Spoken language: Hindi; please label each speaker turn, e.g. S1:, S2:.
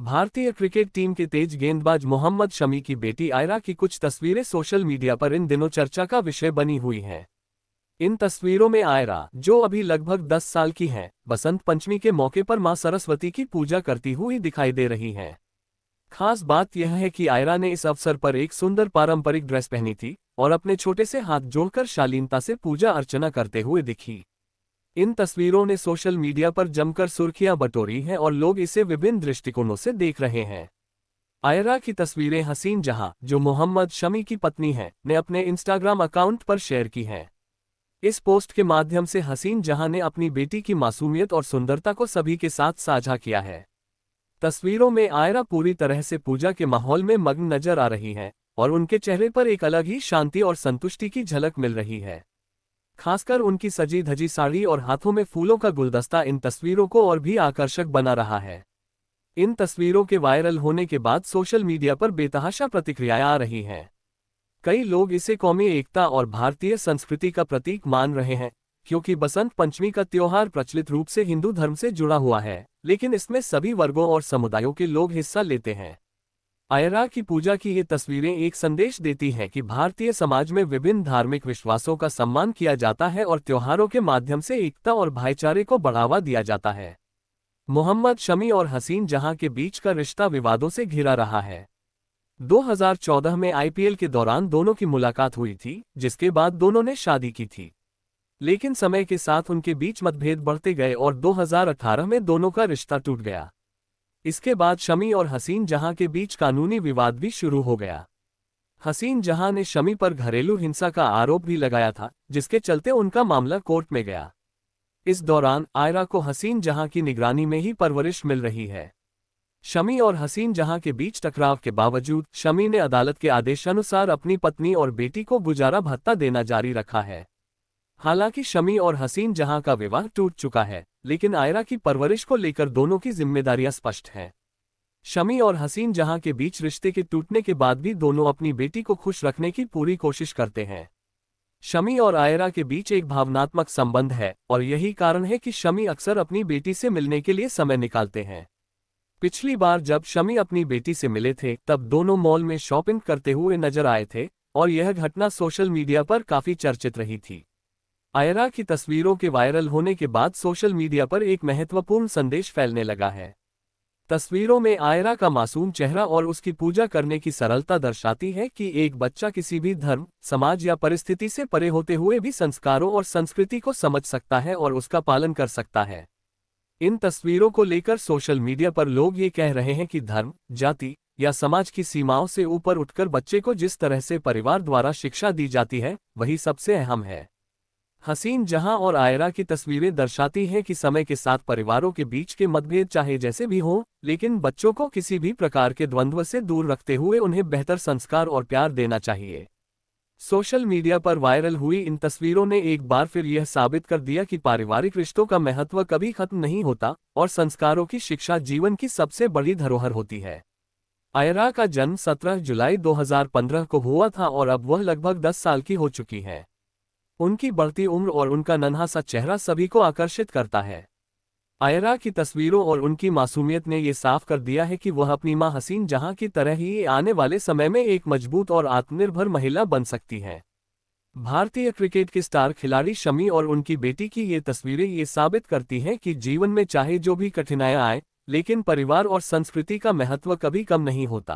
S1: भारतीय क्रिकेट टीम के तेज गेंदबाज मोहम्मद शमी की बेटी आयरा की कुछ तस्वीरें सोशल मीडिया पर इन दिनों चर्चा का विषय बनी हुई हैं। इन तस्वीरों में आयरा, जो अभी लगभग 10 साल की हैं, बसंत पंचमी के मौके पर मां सरस्वती की पूजा करती हुई दिखाई दे रही हैं। खास बात यह है कि आयरा ने इस अवसर पर एक सुंदर पारंपरिक ड्रेस पहनी थी और अपने छोटे से हाथ जोड़कर शालीनता से पूजा अर्चना करते हुए दिखी। इन तस्वीरों ने सोशल मीडिया पर जमकर सुर्खियां बटोरी हैं और लोग इसे विभिन्न दृष्टिकोणों से देख रहे हैं। आयरा की तस्वीरें हसीन जहां, जो मोहम्मद शमी की पत्नी हैं, ने अपने इंस्टाग्राम अकाउंट पर शेयर की हैं। इस पोस्ट के माध्यम से हसीन जहां ने अपनी बेटी की मासूमियत और सुंदरता को सभी के साथ साझा किया है। तस्वीरों में आयरा पूरी तरह से पूजा के माहौल में मग्न नजर आ रही हैं और उनके चेहरे पर एक अलग ही शांति और संतुष्टि की झलक मिल रही है। खासकर उनकी सजी धजी साड़ी और हाथों में फूलों का गुलदस्ता इन तस्वीरों को और भी आकर्षक बना रहा है। इन तस्वीरों के वायरल होने के बाद सोशल मीडिया पर बेतहाशा प्रतिक्रियाएं आ रही हैं। कई लोग इसे कौमी एकता और भारतीय संस्कृति का प्रतीक मान रहे हैं, क्योंकि बसंत पंचमी का त्योहार प्रचलित रूप से हिंदू धर्म से जुड़ा हुआ है, लेकिन इसमें सभी वर्गों और समुदायों के लोग हिस्सा लेते हैं। आयरा की पूजा की ये तस्वीरें एक संदेश देती हैं कि भारतीय समाज में विभिन्न धार्मिक विश्वासों का सम्मान किया जाता है और त्योहारों के माध्यम से एकता और भाईचारे को बढ़ावा दिया जाता है। मोहम्मद शमी और हसीन जहां के बीच का रिश्ता विवादों से घिरा रहा है। 2014 में आईपीएल के दौरान दोनों की मुलाकात हुई थी, जिसके बाद दोनों ने शादी की थी। लेकिन समय के साथ उनके बीच मतभेद बढ़ते गए और 2018 में दोनों का रिश्ता टूट गया। इसके बाद शमी और हसीन जहां के बीच कानूनी विवाद भी शुरू हो गया। हसीन जहां ने शमी पर घरेलू हिंसा का आरोप भी लगाया था, जिसके चलते उनका मामला कोर्ट में गया। इस दौरान आयरा को हसीन जहां की निगरानी में ही परवरिश मिल रही है। शमी और हसीन जहां के बीच टकराव के बावजूद शमी ने अदालत के आदेशानुसार अपनी पत्नी और बेटी को गुजारा भत्ता देना जारी रखा है। हालांकि शमी और हसीन जहां का विवाह टूट चुका है, लेकिन आयरा की परवरिश को लेकर दोनों की जिम्मेदारियां स्पष्ट हैं। शमी और हसीन जहां के बीच रिश्ते के टूटने के बाद भी दोनों अपनी बेटी को खुश रखने की पूरी कोशिश करते हैं। शमी और आयरा के बीच एक भावनात्मक संबंध है और यही कारण है कि शमी अक्सर अपनी बेटी से मिलने के लिए समय निकालते हैं। पिछली बार जब शमी अपनी बेटी से मिले थे, तब दोनों मॉल में शॉपिंग करते हुए नजर आए थे और यह घटना सोशल मीडिया पर काफी चर्चित रही थी। आयरा की तस्वीरों के वायरल होने के बाद सोशल मीडिया पर एक महत्वपूर्ण संदेश फैलने लगा है। तस्वीरों में आयरा का मासूम चेहरा और उसकी पूजा करने की सरलता दर्शाती है कि एक बच्चा किसी भी धर्म, समाज या परिस्थिति से परे होते हुए भी संस्कारों और संस्कृति को समझ सकता है और उसका पालन कर सकता है। इन तस्वीरों को लेकर सोशल मीडिया पर लोग ये कह रहे हैं कि धर्म, जाति या समाज की सीमाओं से ऊपर उठकर बच्चे को जिस तरह से परिवार द्वारा शिक्षा दी जाती है, वही सबसे अहम है। हसीन जहां और आयरा की तस्वीरें दर्शाती हैं कि समय के साथ परिवारों के बीच के मतभेद चाहे जैसे भी हों, लेकिन बच्चों को किसी भी प्रकार के द्वंद्व से दूर रखते हुए उन्हें बेहतर संस्कार और प्यार देना चाहिए। सोशल मीडिया पर वायरल हुई इन तस्वीरों ने एक बार फिर यह साबित कर दिया कि पारिवारिक रिश्तों का महत्व कभी खत्म नहीं होता और संस्कारों की शिक्षा जीवन की सबसे बड़ी धरोहर होती है। आयरा का जन्म 17 जुलाई 2015 को हुआ था और अब वह लगभग 10 साल की हो चुकी है। उनकी बढ़ती उम्र और उनका नन्हा सा चेहरा सभी को आकर्षित करता है। आयरा की तस्वीरों और उनकी मासूमियत ने ये साफ कर दिया है कि वह अपनी मां हसीन जहां की तरह ही आने वाले समय में एक मजबूत और आत्मनिर्भर महिला बन सकती हैं। भारतीय क्रिकेट के स्टार खिलाड़ी शमी और उनकी बेटी की ये तस्वीरें ये साबित करती हैं कि जीवन में चाहे जो भी कठिनाइयां आए, लेकिन परिवार और संस्कृति का महत्व कभी कम नहीं होता।